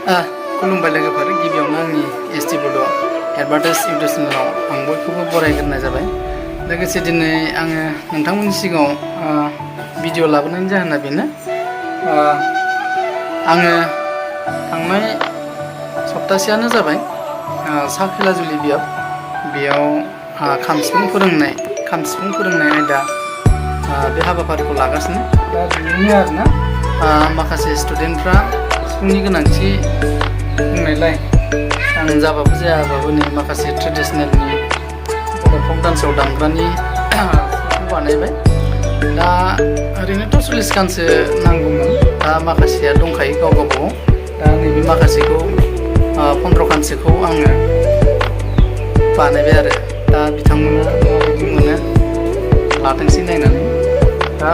खुलुमबाय लोगोफोर गिबियावनो आंनि एसटि बड' एडभार्टाइज इउटुब चेनेलाव आं बयखौबो बरायग्रोनाय जाबाय। लोगोसे दिनै आङो नोंथांमोननि सिगाङाव भिडिअ लाबोनायनि जाहोना बेनो आङो थांनाय सप्तासेयानो जाबाय सा खैलाजुलि बेयाव खाम सिफुं फोरोंनाय आयदा बे हाबाफारिखौ लागासिनो। दा बेनो आरोना माखासे स्टुडेन्टफ्रा सिफुंनि गोनांथि बुंनायलाय आं जाबाबो जायाबाबो नै माखासे ट्रेडिसनेलनि बर' फक डान्सआव दामग्रानि सिफुंखौ बानायबाय। दा ओरैनोथ' 40 खानसो नांगौमोन, दा माखासेया दंखायो गाव गावबागाव। दा नैबे माखासेखौ 15 खानसोखौ आङो बानायबाय आरो दा बिथांमोना माबायदि मोनो लाथोंसै नायनानै। दा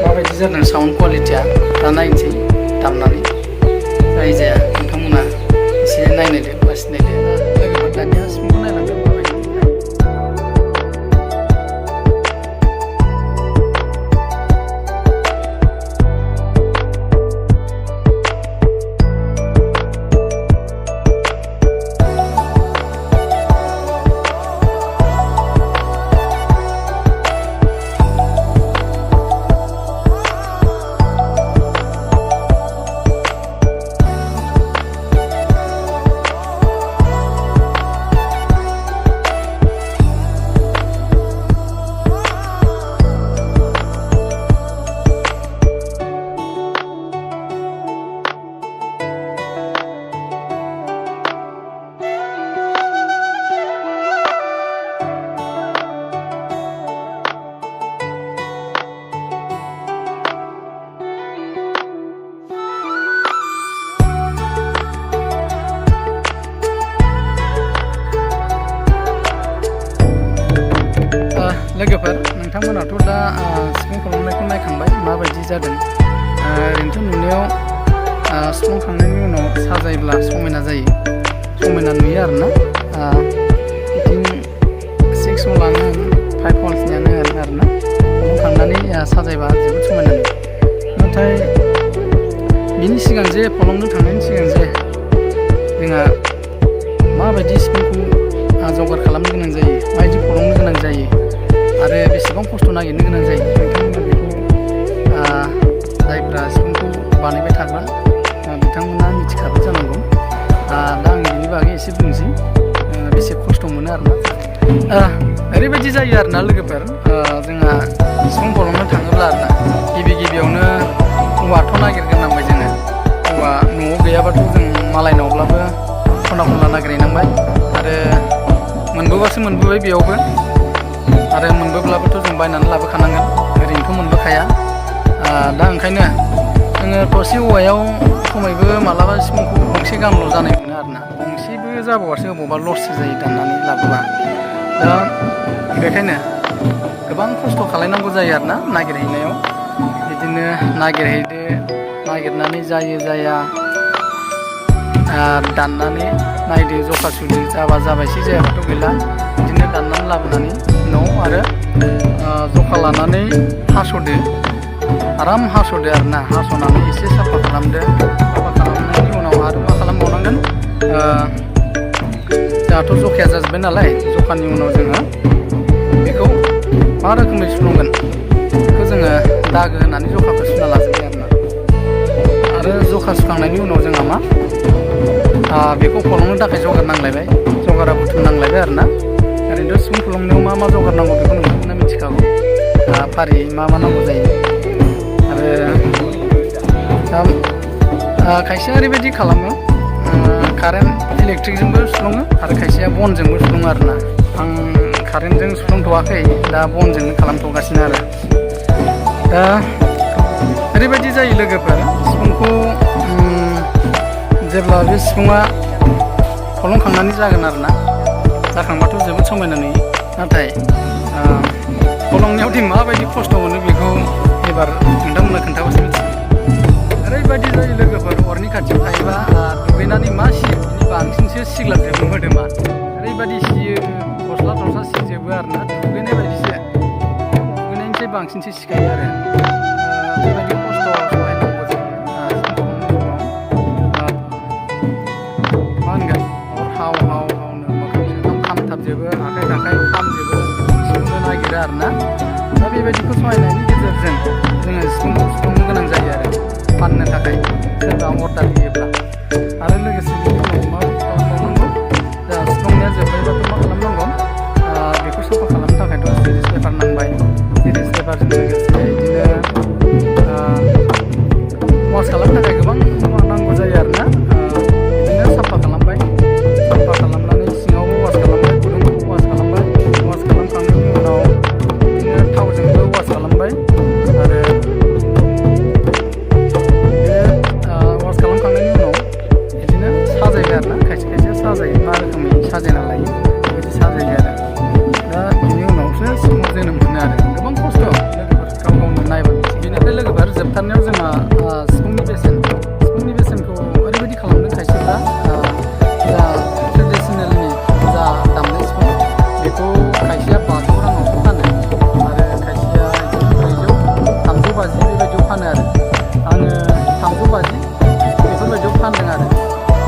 माबायदि जादों साउन्ड कुवालिटिया दा नायनोसै दामनानै जाय जाया नोंथांमोना एसे नायनायदो बासिनायदो। लोगोफोर दानिया सिफुंखौ नायलांदों माबायदि लोगोफोर नोंथांमोनाथ' दा सिफुं खालामनायखौ नायखांबाय माबायदि जादों। ओरैनोथ' नुनायाव सिफुं खांनायनि उनाव साजायोब्ला समायना जायो, समायना नुयो आरोना। बिथिं 6 हलानो होन 5 हल्सनियानो होन आरोना सिफुं खांनानै साजायबा जोबोद समायना नुयो। नाथाय बिनि सिगां जे फलंनो थांनायनि सिगां जे जोंहा माबायदि सिफुंखौ जगार खालामनो गोनां जायो, माबायदि फलंनो गोनां जायो आरो बेसेबां खस्थ' नागिरनो गोनां जायो, नोंथांमोना बेखौ जायफ्रा सिफुंखौ बानायबाय थाग्रा बिथांमोना मिथिखागौ जानांगौ। दा आं बिनि बागै एसे बुंसै बेसे खस्थ' मोनो आरोना। ओरैबायदि जायो आरोना लोगोफोर, जोंहा सिफुं फलंनो थाङोब्ला आरोना गिबियावनो औवाथ' नागिरग्रोनांबाय जोङो। औवा न'आव गैयाबाथ' जों मालायनावब्लाबो खना नागिरहैनांबाय आरो मोनबोबासो मोनबोबाय बेयावबो, आरो मोनबोब्लाबोथ' जों बायनानै लाबोखानांगोन, ओरैनोथ' मोनबोखाया। दा ओंखायनो जोङो थरसे औवायाव खमैबो मालाबा सिफुंखौ गंसे गाहामल' जानाय मोनो आरोना। गंसेबो जाबावासो अबावबा लससो जायो दाननानै लाबोबा। दा बेखायनो गोबां खस्थ' खालायनांगौ जायो आरोना नागिरहैनायाव। बिदिनो नागिरनानै जायो जाया दाननानै नायदो जखा सुदो, जाबा जाबायसै जायाबाथ' गैला। बिदिनो दाननानै लाबोनानै न'आव आरो जखा लानानै हास'दो, आराम हास'दो आरोना। हास'नानै एसे साफा खालामदो। साफा खालामनायनि उनाव आरो मा खालामबावनांगोन, जोंहाथ' जखाया जाजोब्बाय नालाय, जखानि उनाव जोङो बेखौ मा रोखोमै सुनांगोन बेखौ जोङो दागो होनानै जखाखौ सुना लाजोबबाय आरोना। आरो जखा सुखांनायनि उनाव जोंहा मा बेखौ फलंनो थाखाय जगारा बुथुमनांलायबाय आरोना। ओरैनोथ' सिफुं फलंनायाव मा जगार नांगौ बेखौ नोंथांमोना मिथिखागौ, फारियै मा नांगौ जायो। आरो खायसेया ओरैबायदि खालामो, कारेन्ट इलेक्ट्रिकजोंबो सुफ्लङो आरो खायसेया बनजोंबो सुफ्लङो आरोना। आं कारेन्टजों सुफ्लंथ'वाखै, दा बनजोंनो खालामथ'गासिनो आरो। दा ओरैबायदि जायो लोगोफोर, सिफुंखौ जेब्ला बे सिफुङा फलंखांनानै जागोन आरोना, जाखांबाथ' जोबोद समायना नुयो। नाथाय फलंनायावदि माबायदि खस्थ' मोनो बेखौ एबार नोंथांमोना खोन्थाबासो मिथिगोन। ओरैबायदि जायो लोगोफोर, अरनि खाथियाव थायोबा दुगैनानै मा सियो बिनि बांसिनसो सिग्लाबजोबो मोदोमा। ओरैबायदि सियो, गस्ला सिजोबो आरोना, दुगैनाय बायदिसो, दुगैनायनिफ्राय बांसिनसो सिखायो आरो। बेबायदि खस्थ' सहायनांगौ जायो। बेबायदिखौ सहायनायनि गेजेरजों जोङो सिफुंखौ सुफुंनो गोनां जायो आरो फाननो थाखाय सोरबा अर्डार होयोब्ला। आरो लोगोसे बेनि उनाव मा खालामबावनांगौ, जोंहा सुफुंनाया जोब्बायबाथ' मा खालामनांगौ, बेखौ साफा खालामनो थाखायथ' सिरिस पेपार नांबाय। सिरिस पेपारजों लोगोसे बिदिनो वास खालामनो थाखाय गोबां मुवा नांगौ जायो आरोना। बिदिनो साफा खालामबाय, साफा खालामनानै सिङावबो वास खालामबाय, गुदुंखौबो वास खालामबाय। वास खालामखांनायनि उनाव बिदिनो थावजोंबो वास खालामबाय। आरो बे वास खालामखांनायनि उनाव बिदिनो साजायो आरोना, खायसे खायसे साजायो, मा रोखोमै साजायना लायो बेबायदि साजायो आरो। दा बिनि उनावसो सिफुङाव जोनोम मोनो आरो। गोबां खस्थ' लोगोफोर गाव गावनो नायबा। बेनिफ्राय लोगोफोर जोबथारनायाव जोंहा सिफुंनि बेसेनखौ ओरैबायदि खालामदों खायसेफ्रा, जा ट्रेडिसनेलनि जा दामनाय सिफुं बेखौ खायसेया 500 राङाव फानो आरो खायसेया बिदिनो 350 बेबायदियाव फानो आरो। आङो 350 बेफोरबायदियाव फानदों आरो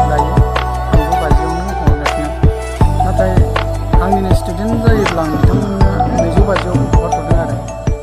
दायो 350आवनो हरगासिनो। नाथाय आंनिनो स्टुडेन्ट जायोब्ला आं